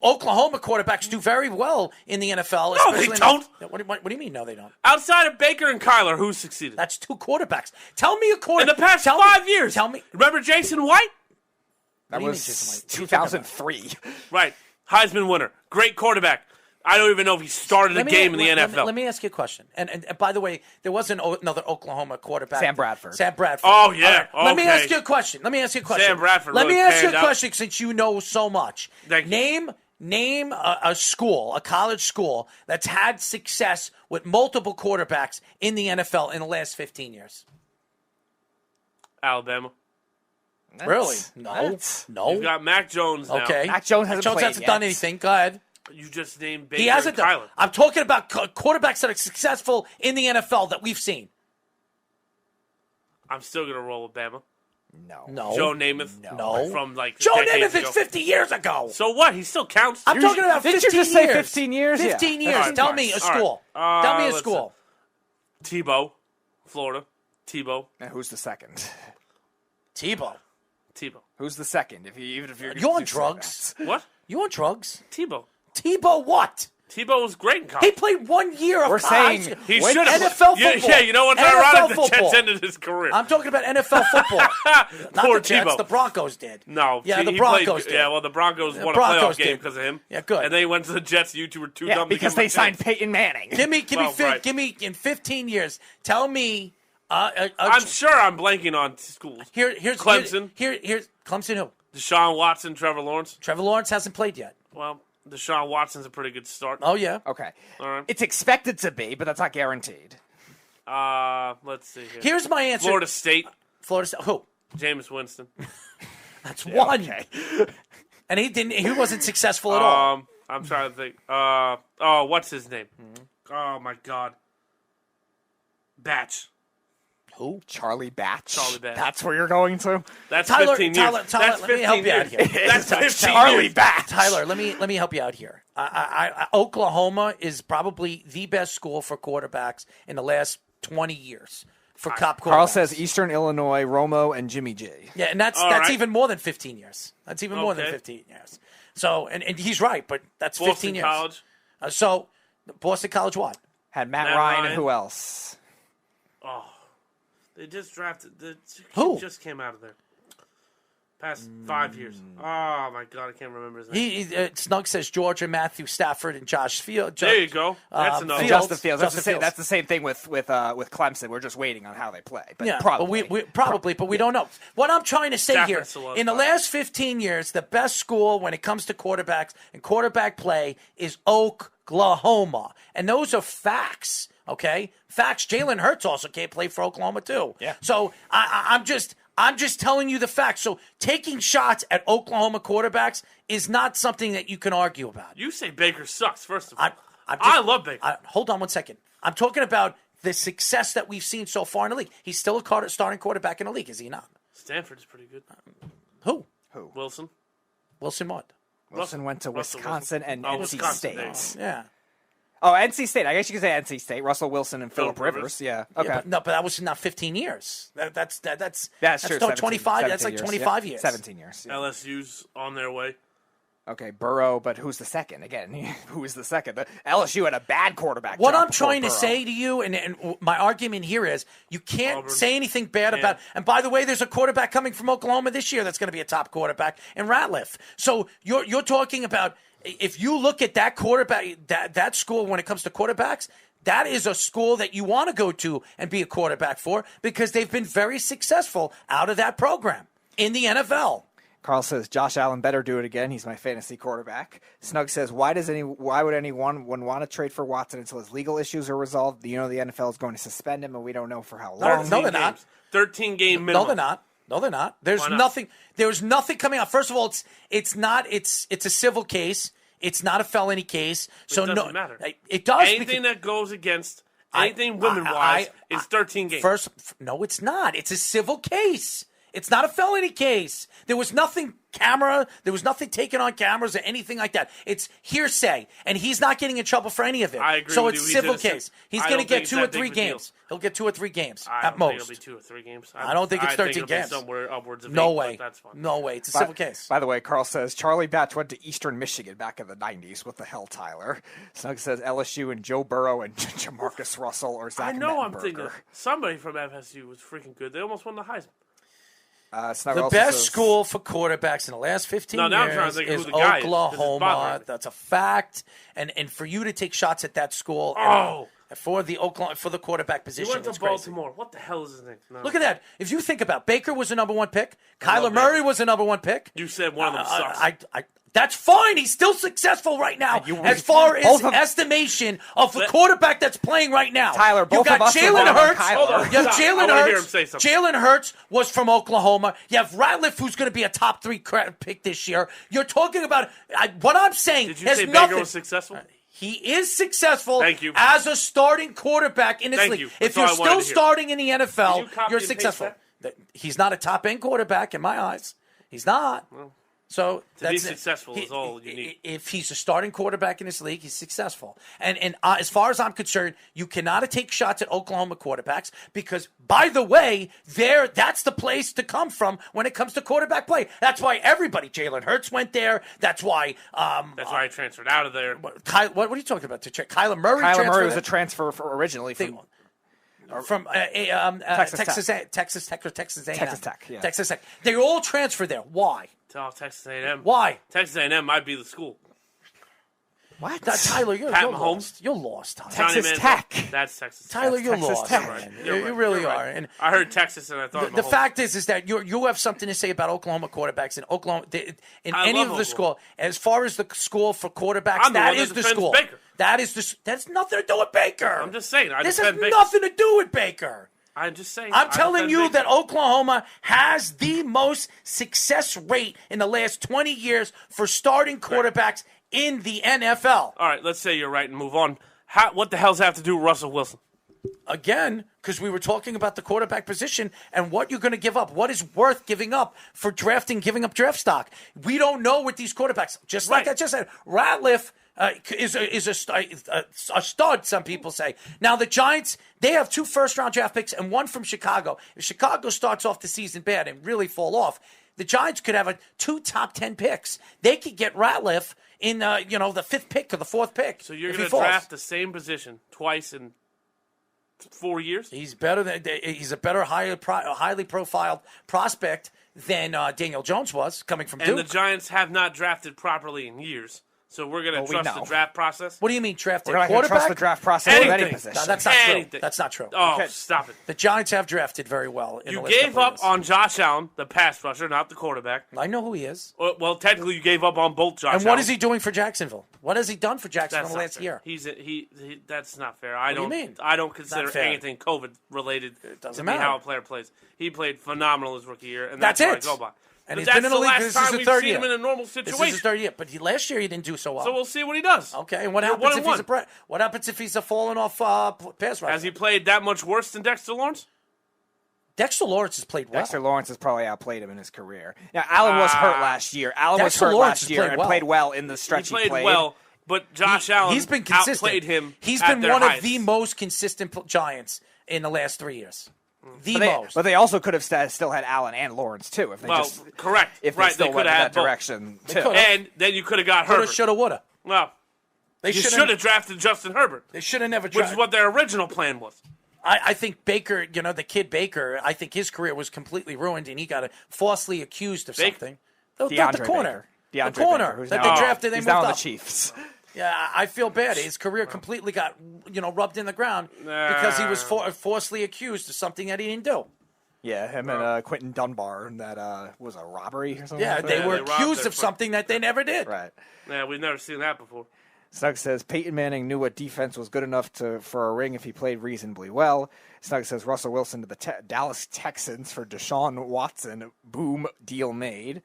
Oklahoma quarterbacks do very well in the NFL. No, they don't. What do you mean, no, they don't? Outside of Baker and Kyler, who's succeeded? That's 2 quarterbacks. Tell me a quarterback. In the past 5 years. Tell me. Remember Jason White? That was 2003. Right. Heisman winner. Great quarterback. I don't even know if he started a game in the NFL. Let me ask you a question. And by the way, there was another Oklahoma quarterback. Sam Bradford. Oh, yeah. Right. Let me ask you a question. Sam Bradford Let really me ask you a panned out. question since you know so much. Thank you. Name a school, a college school, that's had success with multiple quarterbacks in the NFL in the last 15 years. Alabama. Really? No. You got Mac Jones now. Okay. Mac Jones hasn't played done yet. anything. Go ahead. You just named Baker He hasn't and done. Kyler. I'm talking about quarterbacks that are successful in the NFL that we've seen. I'm still going to roll with Bama. No. Joe Namath. No. From Joe decades Namath ago. is 50 years ago. So what? He still counts. I'm talking about 15 years. Did you just say 15 years? 15 Yeah. years. All right, Tell me a school. Tell me a school. Tebow, Florida. Tebow. And who's the second? Tebow. Who's the second? Even if you're on drugs? What? You on drugs? Tebow. Tebow what? Tebow was great in college. He played 1 year of We're college. saying He Wait, should have. NFL football. Yeah, you know what's NFL ironic? The football. Jets ended his career. I'm talking about NFL football. Not Poor the Jets. Tebow. The Broncos did. No. Yeah, the he Broncos played, did. Yeah, well, the Broncos won a Broncos playoff game did. because of him. Yeah, good. And then he went to the Jets. You two were too dumb to because give they him a signed chance. Peyton Manning. Give me right. in 15 years. Tell me. I'm sure I'm blanking on schools. Here's Clemson. Here's Clemson who? Deshaun Watson, Trevor Lawrence. Trevor Lawrence hasn't played yet. Well, Deshaun Watson's a pretty good start. Oh yeah. Okay. All right. It's expected to be, but that's not guaranteed. Let's see here. Here's my answer. Florida State. Who? Jameis Winston. That's one. Okay. And he wasn't successful at all. I'm trying to think. What's his name? Mm-hmm. Oh my God. Batch. Who? Charlie Batch. Charlie Batch. That's where you're going to? That's Tyler, 15 years. Tyler, That's let me 15 help you out years. here. That's 15 Charlie years. Batch. Tyler, let me help you out here. Oklahoma is probably the best school for quarterbacks in the last 20 years for top quarterbacks. Carl says Eastern Illinois, Romo, and Jimmy G. Yeah, and that's right. even more than 15 years. That's even more than Okay. 15 years. So, and he's right, but that's 15 Boston years. College. So, Boston College what? Had Matt Matt Ryan, Ryan. and who else? Oh, they just drafted. The Who? kid just came out of there. Past 5 years. Oh my God, I can't remember his name. Snug says Georgia, Matthew Stafford, and Josh Field. There you go. That's enough. Fields. Justin Fields. Justin Fields. That's the same thing with Clemson. We're just waiting on how they play. But Yeah, probably. but we don't know. What I'm trying to say here, Stafford's still in the on last 15 years, the best school when it comes to quarterbacks and quarterback play is Oklahoma. And those are facts, okay? Facts. Jalen Hurts also can't play for Oklahoma, too. Yeah. So I'm just telling you the facts. So taking shots at Oklahoma quarterbacks is not something that you can argue about. You say Baker sucks, first of all. I love Baker. Hold on one second. I'm talking about the success that we've seen so far in the league. He's still a starting quarterback in the league, is he not? Stanford is pretty good. Who? Wilson. Wilson what? Wilson went to Russell Wisconsin Wilson. and Oh, NC Wisconsin, State. Yeah. Oh, NC State. I guess you could say NC State. Russell Wilson and Phillip Phillip Rivers. Rivers. Yeah. Yeah, Okay. but that was not 15 years. That's That's true. no 17 25. That's like 17 25 yeah. years. 17 years. Yeah. LSU's on their way. Okay, Burrow, but who's the second? Again, who is the second? LSU had a bad quarterback. What job I'm before trying to Burrow. say to you, and my argument here is, you can't Auburn. say anything bad Yeah. about. And by the way, there's a quarterback coming from Oklahoma this year that's going to be a top quarterback in Ratliff. So you're talking about, if you look at that quarterback, that school when it comes to quarterbacks, that is a school that you want to go to and be a quarterback for, because they've been very successful out of that program in the NFL. Carl says Josh Allen better do it again. He's my fantasy quarterback. Snug says why would anyone want to trade for Watson until his legal issues are resolved? You know the NFL is going to suspend him, and we don't know for how long. No, they're not. 13 game No, minimum. they're not. No, they're not. There's Why not? nothing. There's nothing coming out. First of all, it's not. It's a civil case. It's not a felony case. So It no, doesn't matter. It does. Anything that goes against anything women-wise is 13 games. No, it's not. It's a civil case. It's not a felony case. There was nothing there was nothing taken on cameras or anything like that. It's hearsay, and he's not getting in trouble for any of it. I agree so with it's you. civil case. He's going to get 2 or 3 deal. games. He'll get 2 or 3 games I at don't think most. it'll be 2 or 3 games. I don't think it's 13 games. Somewhere upwards of No 8, way. but that's fine. No way. It's a civil case. By the way, Carl says Charlie Batch went to Eastern Michigan back in the 90s. What the hell, Tyler? Snug says LSU and Joe Burrow and Jamarcus Russell or Zach I know. I'm Mettenberger. thinking somebody from FSU was freaking good. They almost won the Heisman. Snug The also best says- school for quarterbacks in the last 15 No, now I'm years trying to think of is who the guy is, 'cause it's bothering Oklahoma. me. That's a fact. And for you to take shots at that school for the quarterback He position, went to it's crazy. Baltimore. What the hell is his name? No. Look at that. If you think about Baker was a number 1 pick, Kyler love Murray Baker. was a number 1 pick. You said one of them sucks. That's fine. He's still successful right now. As far as both of- estimation of the quarterback that's playing right now. Tyler, both you got of us are Jalen wrong on Hurts. Kyler. Hold on. You have Stop. I Jalen wanna hear him Hurts. say something. Jalen Hurts was from Oklahoma. You have Ratliff, who's going to be a top 3 pick this year. You're talking about what I'm saying. Did you has say nothing. Baker was successful? He is successful Thank you. as a starting quarterback in this Thank league. you. If That's all you're I wanted still to hear. starting in the Did NFL, you copy you're and paste successful. that? He's not a top end quarterback in my eyes. He's not. So To be that's it. successful is all you need. If he's a starting quarterback in this league, he's successful. And as far as I'm concerned, you cannot take shots at Oklahoma quarterbacks because, by the way, that's the place to come from when it comes to quarterback play. That's why Jalen Hurts went there. That's why. That's why I transferred out of there. What are you talking about? Kyler Murray. Kyler Murray transferred was there? a transfer originally from Texas A&M. Texas Tech. Yeah. Texas Tech. They all transferred there. Why? Oh, Texas A&M. Why? Texas A&M might be the school. What? Tyler, you're Pat lost. Mahomes? You're lost, Tyler. Texas Johnny Manziel. Tech. That's Texas Tech. Tyler, you're Texas lost. Tech. man. Right. You You're really right. are. And I heard Texas and I thought the Mahomes. fact is that you have something to say about Oklahoma quarterbacks in Oklahoma in I any love of the Oklahoma. school. As far as the school for quarterbacks, I'm the that one that is the defends school. Baker. That's nothing to do with Baker. I'm just saying. This has defend Baker. nothing to do with Baker. I'm just saying. I'm I telling defend you Baker. that Oklahoma has the most success rate in the last 20 years for starting quarterbacks in the NFL. All right, let's say you're right and move on. What the hell's that have to do with Russell Wilson? Again, because we were talking about the quarterback position and what you're going to give up. What is worth giving up for giving up draft stock? We don't know with these quarterbacks. Just like I just said, Ratliff is a stud, some people say. Now, the Giants, they have 2 first-round draft picks and 1 from Chicago. If Chicago starts off the season bad and really fall off, the Giants could have 2 top 10 picks. They could get Ratliff in the 5th pick or the 4th pick. So you're if going he to falls. draft the same position twice in 4 years? He's a better highly profiled prospect than Daniel Jones was coming from Duke. And the Giants have not drafted properly in years. So we're going to we trust know. the draft process? What do you mean drafted? We're not going to Quarterback? trust the draft process of any Anything. position. No, that's not true. Anything. That's not true. Oh, stop it. The Giants have drafted very well. In the You last gave couple of up years. on Josh Allen, the pass rusher, not the quarterback. I know who he is. Well, technically, you gave up on both Josh And Allen. what is he doing for Jacksonville? What has he done for Jacksonville That's in the not last fair. year? He That's not fair. do you mean? I don't consider fair. anything COVID related doesn't to be matter. how a player plays. He played phenomenal his rookie year, and That's that's it. what I go by. And But he's that's been in the league. last This is time his we've third seen year. him in a normal This is his situation. third year, but last year he didn't do so well. So we'll see what he does. Okay, and what They're happens if 1-1. what happens if he's a falling off pass rusher? Has he played that much worse than Dexter Lawrence? Dexter Lawrence has played well. Dexter Lawrence has probably outplayed him in his career. Now, Allen was hurt last year. Allen was Dexter hurt Lawrence last has year played and well. played well in the stretch He played well, but Josh Allen He's been consistent. outplayed him. He's at been their one highest. of the most consistent Giants in the last 3 years. But they also could have still had Allen and Lawrence too if they Well, just correct. if right, they still they went could in have that both. direction too. could've. And then you could have got Coulda, Herbert. shoulda, woulda. Well, They you should have drafted Justin Herbert, They should have never which drafted. is what their original plan was. I think Baker, the kid Baker, I think his career was completely ruined, and he got falsely accused of Baker? something. The DeAndre corner. Baker. The corner Baker, who's that now- they drafted, they he's moved now on up. the Chiefs. Yeah, I feel bad. His career completely got, rubbed in the ground because he was falsely accused of something that he didn't do. Yeah, him and Quentin Dunbar, and that was a robbery or something. Yeah, like they that? were they robbed accused their of something that they never did. Right. Yeah, we've never seen that before. Snug says Peyton Manning knew what defense was good enough for a ring if he played reasonably well. Snug says Russell Wilson to the Dallas Texans for Deshaun Watson. Boom, deal made.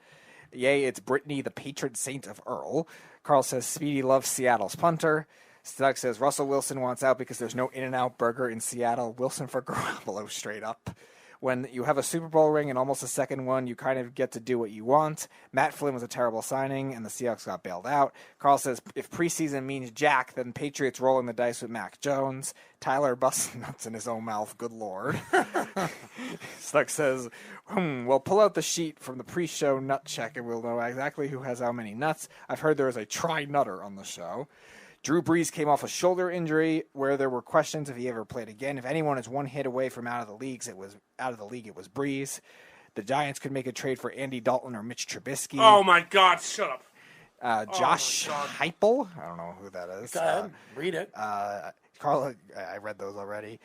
Yay, it's Brittany, the patron saint of Earl. Carl says Speedy loves Seattle's punter. Snug says Russell Wilson wants out because there's no In-N-Out burger in Seattle. Wilson for Garoppolo, straight up. When you have a Super Bowl ring and almost a second one, you kind of get to do what you want. Matt Flynn was a terrible signing, and the Seahawks got bailed out. Carl says, if preseason means jack, then Patriots rolling the dice with Mac Jones. Tyler busting nuts in his own mouth. Good Lord. Stuck says, well, pull out the sheet from the pre-show nut check, and we'll know exactly who has how many nuts. I've heard there is a try-nutter on the show. Drew Brees came off a shoulder injury where there were questions if he ever played again. If anyone is one hit away from out of the league, it was Brees. The Giants could make a trade for Andy Dalton or Mitch Trubisky. Oh my God! Shut up. Josh Heupel. I don't know who that is. Go ahead, read it. Carl, I read those already.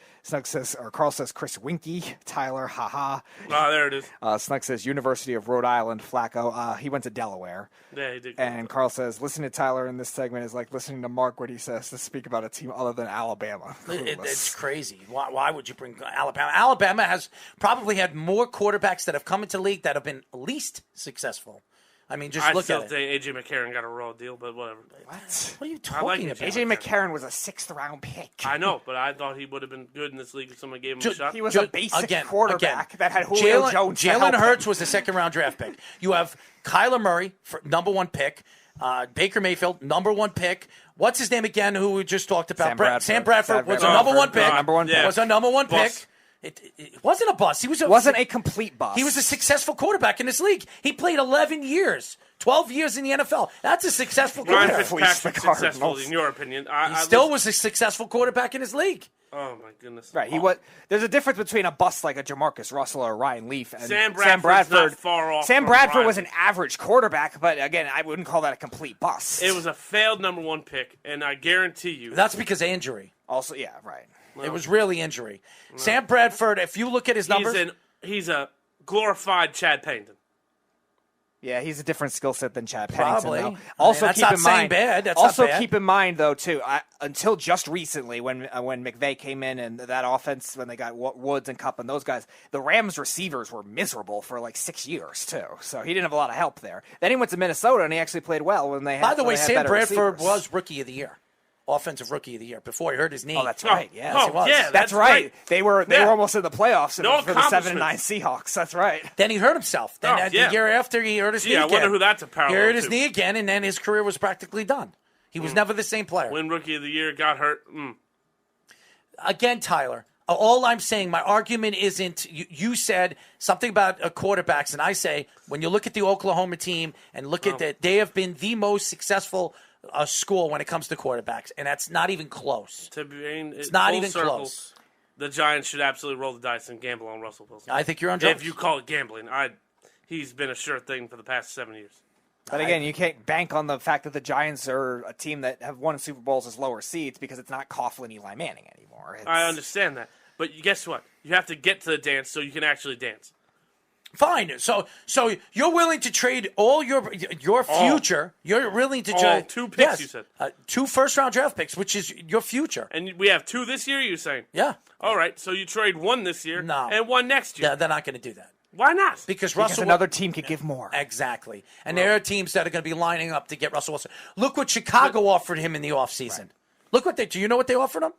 Carl says Chris Winkie. Tyler, haha. Oh, there it is. Snug says University of Rhode Island. Flacco. He went to Delaware. Yeah, he did. And Carl says listening to Tyler in this segment is like listening to Mark when he says to speak about a team other than Alabama. It's crazy. Why would you bring Alabama? Alabama has probably had more quarterbacks that have come into the league that have been least successful. I mean, just look at it. I still think A.J. McCarron got a raw deal, but whatever. What? What are you talking about? A.J. McCarron was a 6th-round pick. I know, but I thought he would have been good in this league if someone gave him a shot. He was a basic quarterback that had Julio Jones. Jalen Hurts was a 2nd-round draft pick. You have Kyler Murray, #1 pick. Baker Mayfield, #1 pick. What's his name again, who we just talked about? Sam Bradford was a #1 pick. Was a #1 pick. It wasn't a bust. He wasn't a complete bust. He was a successful quarterback in this league. He played 11 years, 12 years in the NFL. That's a successful Ryan quarterback. Fitzpatrick successful, in your opinion. He still was a successful quarterback in his league. Oh, my goodness. Right. There's a difference between a bust like a Jamarcus Russell or Ryan Leaf and Sam Bradford. Not far off. Sam Bradford was an average quarterback, but again, I wouldn't call that a complete bust. It was a failed #1 pick, and I guarantee you. That's because of injury. Also, yeah, right. It was really injury. Sam Bradford, if you look at his numbers... He's a glorified Chad Pennington. Yeah, he's a different skill set than Chad Probably. Pennington, though. Also, that's keep not in saying mind. bad. That's also, not bad. keep in mind, though, too. Until just recently, when McVay came in and that offense, when they got Woods and Kupp and those guys, the Rams receivers were miserable for like 6 years too. So he didn't have a lot of help there. Then he went to Minnesota and he actually played well when they had. By the way, Sam Bradford receivers. was Rookie of the Year. Offensive Rookie of the Year before he hurt his knee. Oh, that's right. Yes, he was. Yeah, that's right. right. They were almost in the playoffs for the 7-9 Seahawks. That's right. Then he hurt himself. Then the year after he hurt his knee again. I wonder who that's a parallel He hurt his to. knee again, and then his career was practically done. He was never the same player. When Rookie of the Year got hurt. Again, Tyler, all I'm saying, my argument isn't, you said something about quarterbacks, and I say, when you look at the Oklahoma team and look at that, they have been the most successful school when it comes to quarterbacks, and that's not even close. It's not even close. The Giants should absolutely roll the dice and gamble on Russell Wilson. I think you're on drugs. If you call it gambling, he's been a sure thing for the past 7 years. But again, you can't bank on the fact that the Giants are a team that have won Super Bowls as lower seeds because it's not Coughlin, Eli Manning anymore. I understand that. But guess what? You have to get to the dance so you can actually dance. Fine. So you're willing to trade all your future. You're willing to trade 2 picks. You said 2 first-round draft picks, which is your future. And we have 2 this year. You're saying? Yeah. All right. So you trade 1 this year, and 1 next year. Yeah, they're not going to do that. Why not? Because another team could give more. Exactly. And there are teams that are going to be lining up to get Russell Wilson. Look what Chicago offered him in the offseason. Right. Look what do you know what they offered him?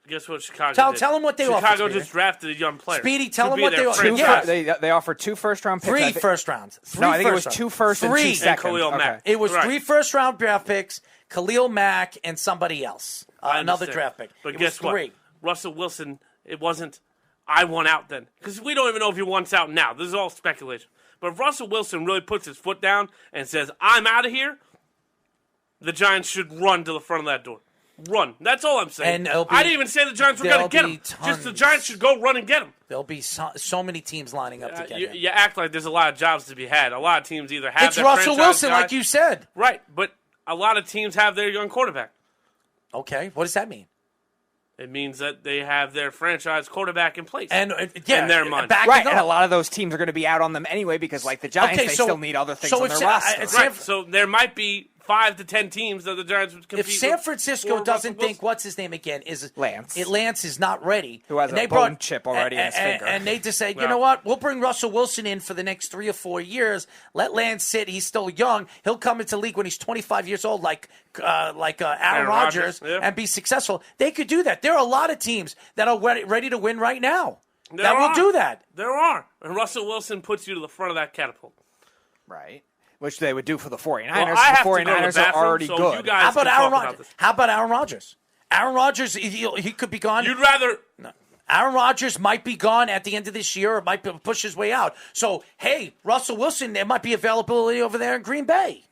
Guess what Chicago did? Tell them what they offered. Chicago just drafted a young player. Speedy, tell them what they offered. They offered 2 first-round picks. 3 first rounds. No, I think it was 2 first and 2 second. And Khalil Mack. It was 3 first-round draft picks, Khalil Mack, and somebody else. Another draft pick. But guess what? Russell Wilson, it wasn't, I want out then. Because we don't even know if he wants out now. This is all speculation. But if Russell Wilson really puts his foot down and says, I'm out of here, the Giants should run to the front of that door. Run. That's all I'm saying. I didn't even say the Giants were going to get him. Just the Giants should go run and get him. There'll be so many teams lining up to get him. You act like there's a lot of jobs to be had. A lot of teams either have It's Russell Wilson, like you said. Right, but a lot of teams have their young quarterback. Okay, what does that mean? It means that they have their franchise quarterback in place. And in their mind. Right, and a lot of those teams are going to be out on them anyway because, like the Giants, they still need other things on their roster. Right, so there might be 5 to 10 teams that the Giants would compete with. If San Francisco doesn't think, what's his name again? Is Lance. Lance is not ready. Who has a bone chip already in his finger. And they just say, you know what? We'll bring Russell Wilson in for the next 3 or 4 years. Let Lance sit. He's still young. He'll come into the league when he's 25 years old, like Aaron Rodgers, and be successful. They could do that. There are a lot of teams that are ready to win right now. that will do that. There are. And Russell Wilson puts you to the front of that catapult. Right. Which they would do for the 49ers. Well, I have the 49ers to go to the bathroom, are already so good. You guys How about can Aaron talk about Rodgers? this. How about Aaron Rodgers? Aaron Rodgers, he could be gone. You'd rather... Aaron Rodgers might be gone at the end of this year or might push his way out. So, hey, Russell Wilson, there might be availability over there in Green Bay.